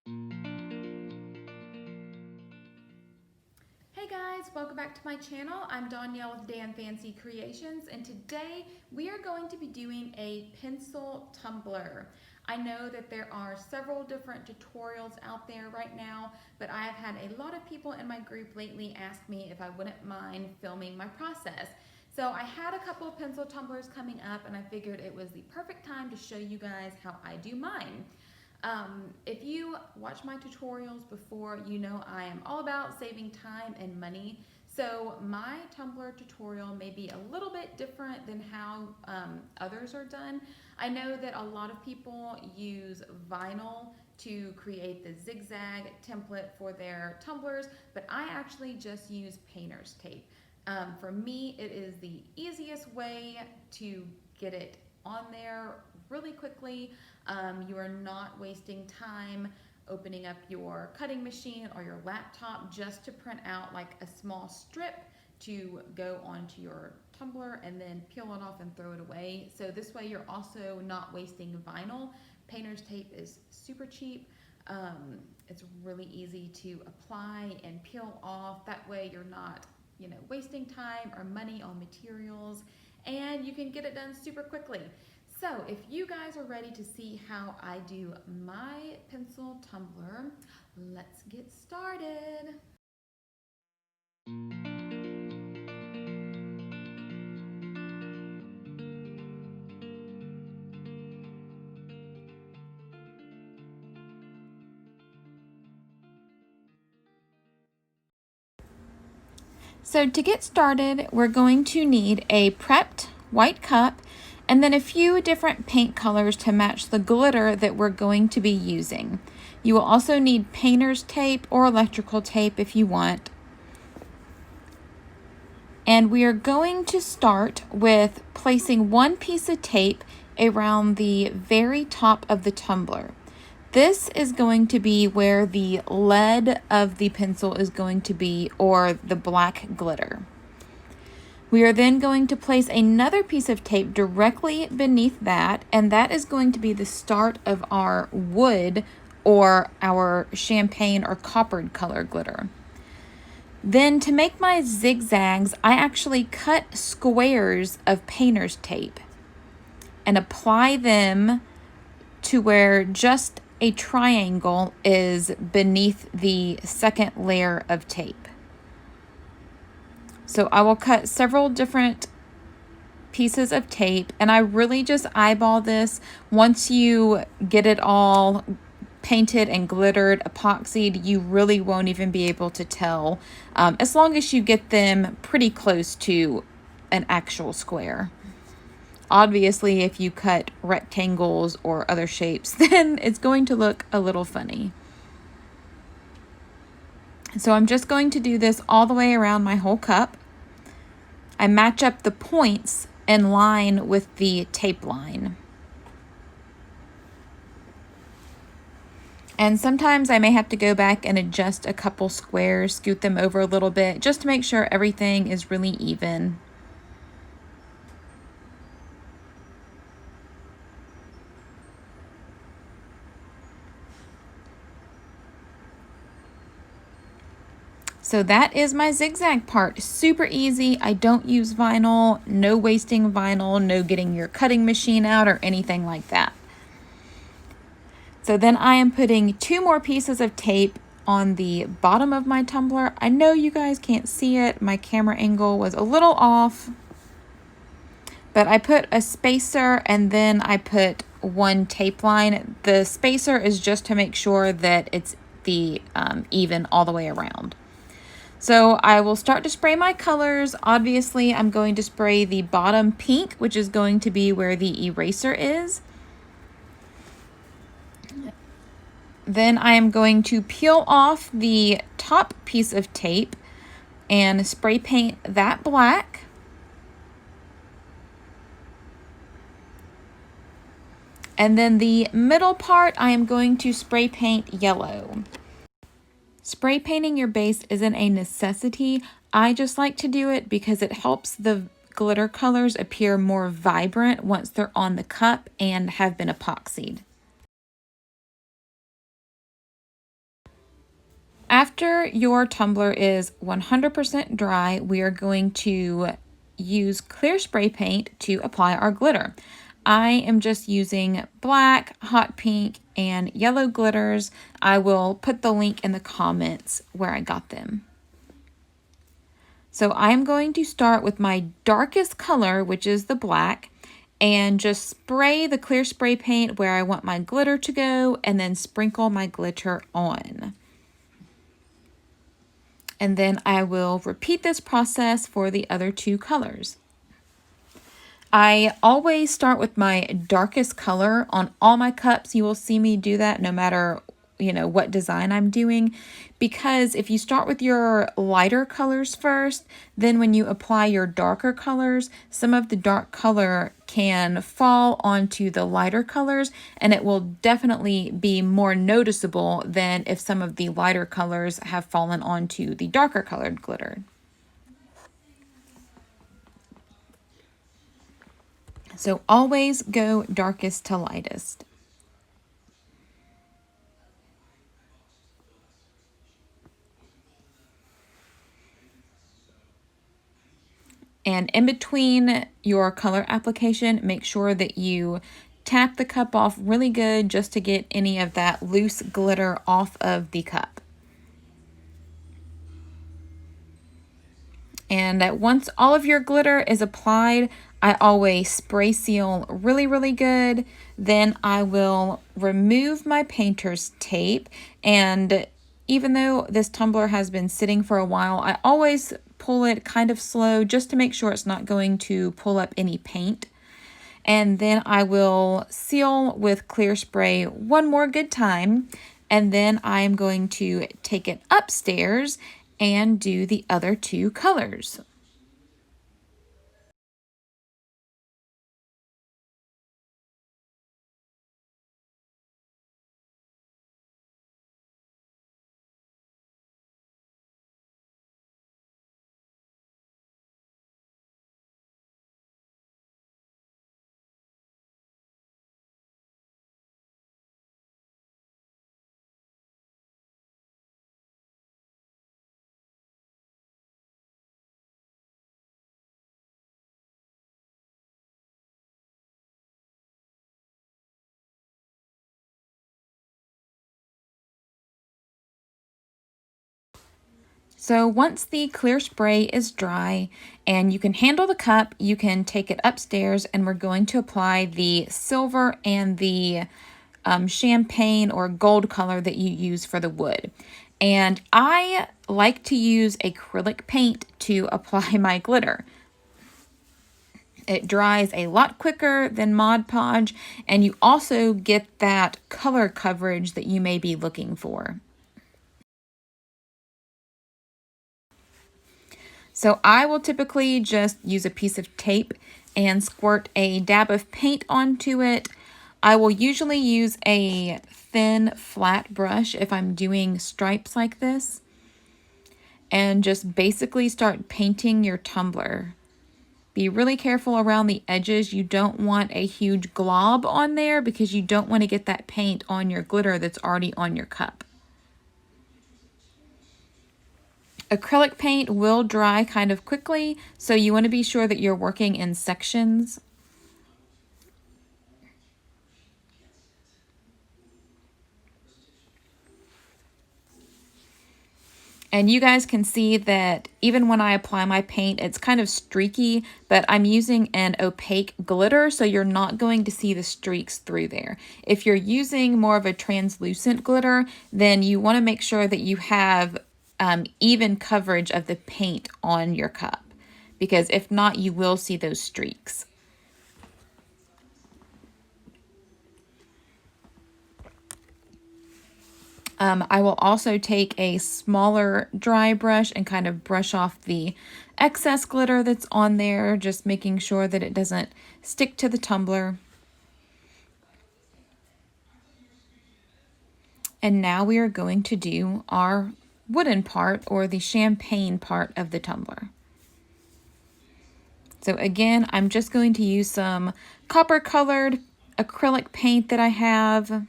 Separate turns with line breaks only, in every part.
Hey guys, welcome back to my channel. I'm Danielle with Dan Fancy Creations, and today we are going to be doing a pencil tumbler. I know that there are several different tutorials out there right now, but I have had a lot of people in my group lately ask me if I wouldn't mind filming my process. So I had a couple of pencil tumblers coming up, and I figured it was the perfect time to show you guys how I do mine. If you watch my tutorials before, you know I am all about saving time and money. So my tumbler tutorial may be a little bit different than how others are done. I know that a lot of people use vinyl to create the zigzag template for their tumblers, but I actually just use painter's tape. For me, it is the easiest way to get it on there really quickly. You are not wasting time opening up your cutting machine or your laptop just to print out like a small strip to go onto your tumbler and then peel it off and throw it away. So this way you're also not wasting vinyl. Painter's tape is super cheap. It's really easy to apply and peel off. That way you're not, wasting time or money on materials, and you can get it done super quickly. So if you guys are ready to see how I do my pencil tumbler, let's get started. So to get started, we're going to need a prepped white cup and then a few different paint colors to match the glitter that we're going to be using. You will also need painter's tape or electrical tape if you want. And we are going to start with placing one piece of tape around the very top of the tumbler. This is going to be where the lead of the pencil is going to be, or the black glitter. We are then going to place another piece of tape directly beneath that, and that is going to be the start of our wood or our champagne or coppered color glitter. Then to make my zigzags, I actually cut squares of painter's tape and apply them to where just a triangle is beneath the second layer of tape. So I will cut several different pieces of tape, and I really just eyeball this. Once you get it all painted and glittered, epoxied, you really won't even be able to tell, as long as you get them pretty close to an actual square. Obviously, if you cut rectangles or other shapes, then it's going to look a little funny. So I'm just going to do this all the way around my whole cup. I match up the points in line with the tape line. And sometimes I may have to go back and adjust a couple squares, scoot them over a little bit, just to make sure everything is really even. So that is my zigzag part. Super easy. I don't use vinyl, no wasting vinyl, no getting your cutting machine out or anything like that. So then I am putting two more pieces of tape on the bottom of my tumbler. I know you guys can't see it. My camera angle was a little off, but I put a spacer and then I put one tape line. The spacer is just to make sure that it's the even all the way around. So I will start to spray my colors. Obviously, I'm going to spray the bottom pink, which is going to be where the eraser is. Then I am going to peel off the top piece of tape and spray paint that black. And then the middle part, I am going to spray paint yellow. Spray painting your base isn't a necessity. I just like to do it because it helps the glitter colors appear more vibrant once they're on the cup and have been epoxied. after your tumbler is 100% dry, we are going to use clear spray paint to apply our glitter. I am just using black, hot pink, and yellow glitters. I will put the link in the comments where I got them. So I'm going to start with my darkest color, which is the black, and just spray the clear spray paint where I want my glitter to go, and then sprinkle my glitter on. And then I will repeat this process for the other two colors. I always start with my darkest color on all my cups. You will see me do that no matter, what design I'm doing, because if you start with your lighter colors first, then when you apply your darker colors, some of the dark color can fall onto the lighter colors, and it will definitely be more noticeable than if some of the lighter colors have fallen onto the darker colored glitter. So always go darkest to lightest. And in between your color application, make sure that you tap the cup off really good just to get any of that loose glitter off of the cup. And once all of your glitter is applied, I always spray seal really, really good. Then I will remove my painter's tape. And even though this tumbler has been sitting for a while, I always pull it kind of slow just to make sure it's not going to pull up any paint. And then I will seal with clear spray one more good time. And then I'm going to take it upstairs and do the other two colors. So once the clear spray is dry and you can handle the cup, you can take it upstairs, and we're going to apply the silver and the champagne or gold color that you use for the wood. And I like to use acrylic paint to apply my glitter. It dries a lot quicker than Mod Podge, and you also get that color coverage that you may be looking for. So I will typically just use a piece of tape and squirt a dab of paint onto it. I will usually use a thin flat brush if I'm doing stripes like this, and just basically start painting your tumbler. Be really careful around the edges. You don't want a huge glob on there because you don't want to get that paint on your glitter that's already on your cup. Acrylic paint will dry kind of quickly, so you want to be sure that you're working in sections. And you guys can see that even when I apply my paint, it's kind of streaky, but I'm using an opaque glitter, so you're not going to see the streaks through there. If you're using more of a translucent glitter, then you want to make sure that you have even coverage of the paint on your cup, because if not, you will see those streaks. I will also take a smaller dry brush and kind of brush off the excess glitter that's on there, just making sure that it doesn't stick to the tumbler. And now we are going to do our wooden part, or the champagne part of the tumbler. So again, I'm just going to use some copper colored acrylic paint that I have.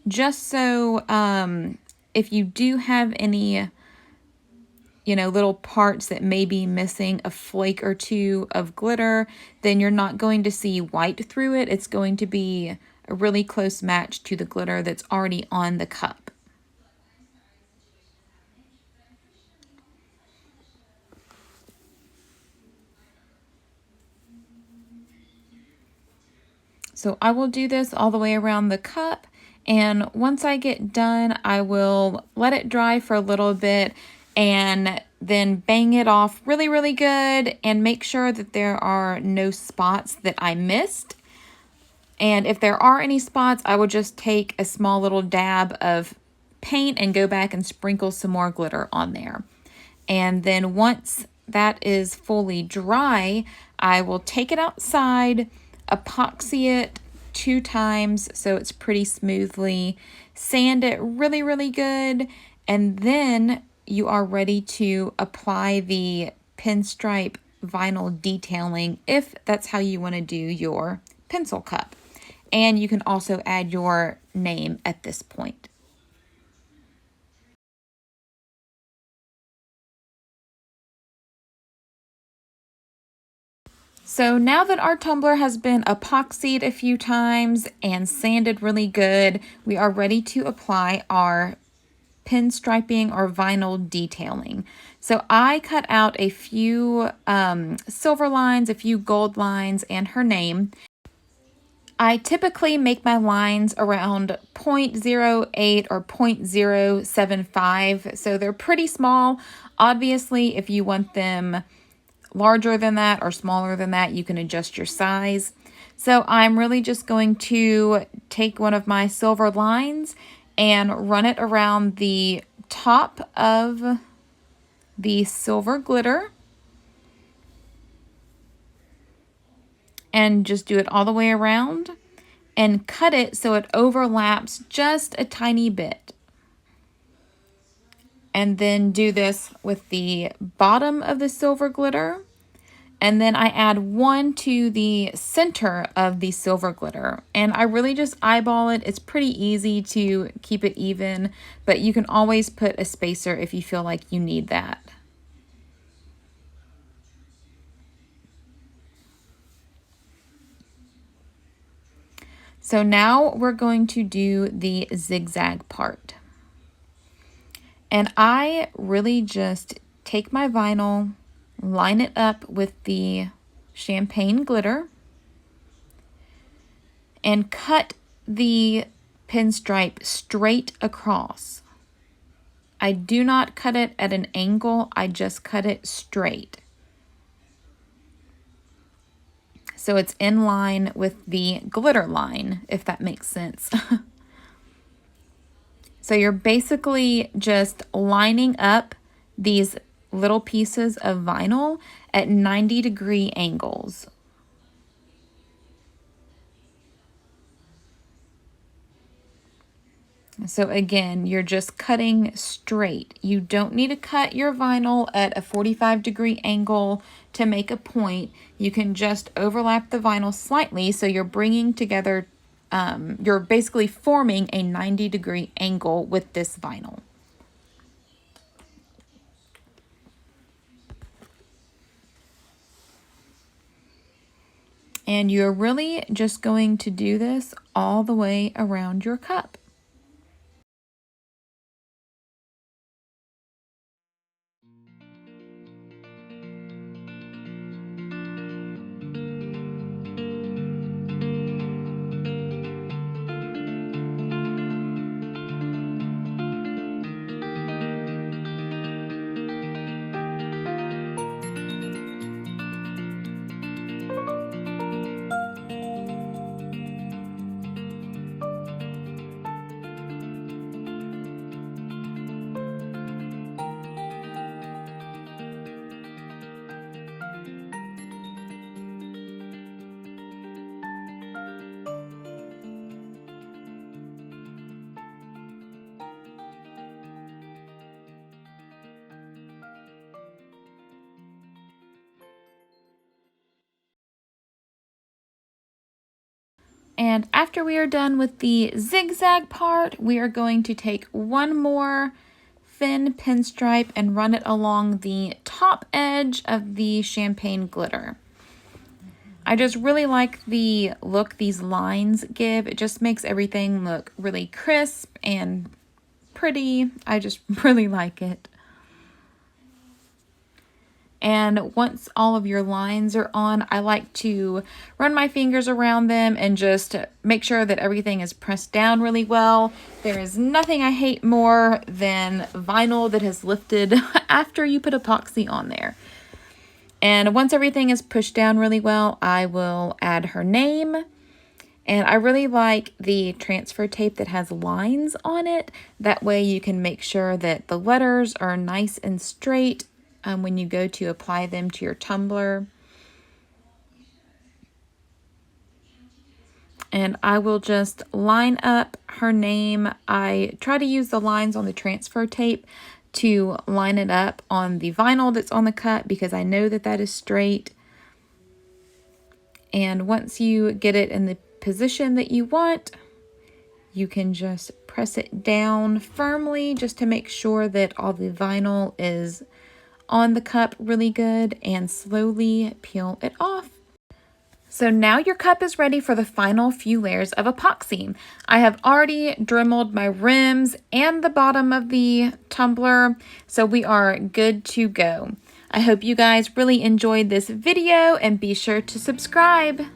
just so if you do have any, little parts that may be missing a flake or two of glitter, then you're not going to see white through it. It's going to be a really close match to the glitter that's already on the cup. So I will do this all the way around the cup, and once I get done, I will let it dry for a little bit and then bang it off really, really good and make sure that there are no spots that I missed. And if there are any spots, I will just take a small little dab of paint and go back and sprinkle some more glitter on there. And then once that is fully dry, I will take it outside, epoxy it 2 times so it's pretty smoothly, sand it really, really good, and then you are ready to apply the pinstripe vinyl detailing if that's how you want to do your pencil cup. And you can also add your name at this point. So now that our tumbler has been epoxied a few times and sanded really good, we are ready to apply our pinstriping or vinyl detailing. So I cut out a few silver lines, a few gold lines, and her name. I typically make my lines around 0.08 or 0.075, so they're pretty small. Obviously, if you want them larger than that or smaller than that, you can adjust your size. So I'm really just going to take one of my silver lines and run it around the top of the silver glitter and just do it all the way around and cut it so it overlaps just a tiny bit. And then do this with the bottom of the silver glitter. And then I add one to the center of the silver glitter. And I really just eyeball it. It's pretty easy to keep it even, but you can always put a spacer if you feel like you need that. So now we're going to do the zigzag part. And I really just take my vinyl, line it up with the champagne glitter, and cut the pinstripe straight across. I do not cut it at an angle, I just cut it straight. So it's in line with the glitter line, if that makes sense. So you're basically just lining up these little pieces of vinyl at 90-degree angles. So again, you're just cutting straight. You don't need to cut your vinyl at a 45-degree angle to make a point. You can just overlap the vinyl slightly so you're bringing together, you're basically forming a 90-degree angle with this vinyl. And you're really just going to do this all the way around your cup. And after we are done with the zigzag part, we are going to take one more thin pinstripe and run it along the top edge of the champagne glitter. I just really like the look these lines give. It just makes everything look really crisp and pretty. I just really like it. And once all of your lines are on, I like to run my fingers around them and just make sure that everything is pressed down really well. There is nothing I hate more than vinyl that has lifted after you put epoxy on there. And once everything is pushed down really well, I will add her name. And I really like the transfer tape that has lines on it. That way you can make sure that the letters are nice and straight when you go to apply them to your tumbler. And I will just line up her name. I try to use the lines on the transfer tape to line it up on the vinyl that's on the cut because I know that that is straight. And once you get it in the position that you want, you can just press it down firmly just to make sure that all the vinyl is on the cup really good, and slowly peel it off. So now your cup is ready for the final few layers of epoxy. I have already dremeled my rims and the bottom of the tumbler, so we are good to go. I hope you guys really enjoyed this video and be sure to subscribe.